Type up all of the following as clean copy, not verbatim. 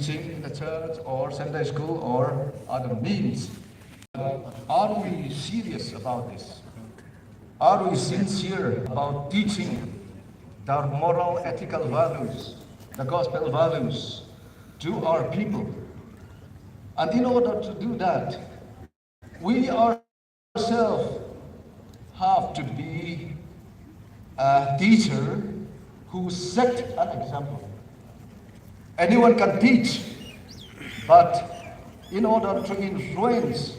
preaching in the church or Sunday school or other means. Are we serious about this? Are we sincere about teaching the moral, ethical values, the gospel values to our people? And in order to do that, we ourselves have to be a teacher who set an example. Anyone can teach, but in order to influence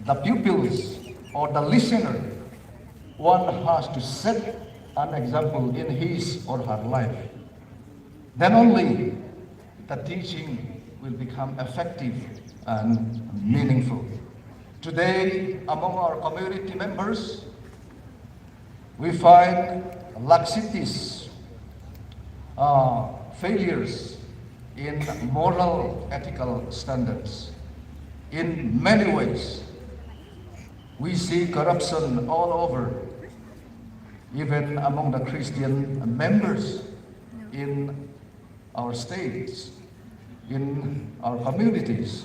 the pupils or the listener, one has to set an example in his or her life. Then only the teaching will become effective and meaningful. Today, among our community members, we find laxities, failures in moral, ethical standards. In many ways, we see corruption all over, even among the Christian members in our states, in our communities.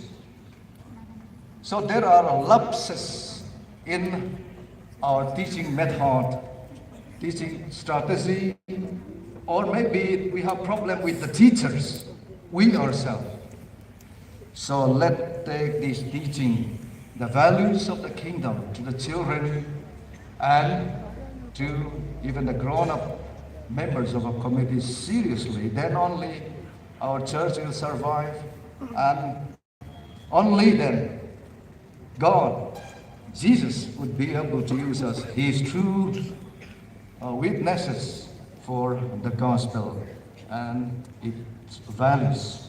So there are lapses in our teaching method, teaching strategy, or maybe we have problem with the teachers, we ourselves. So let's take this teaching, the values of the kingdom to the children and to even the grown-up members of our community seriously. Then only our church will survive, and only then God, Jesus, would be able to use us, His true witnesses for the gospel and its values.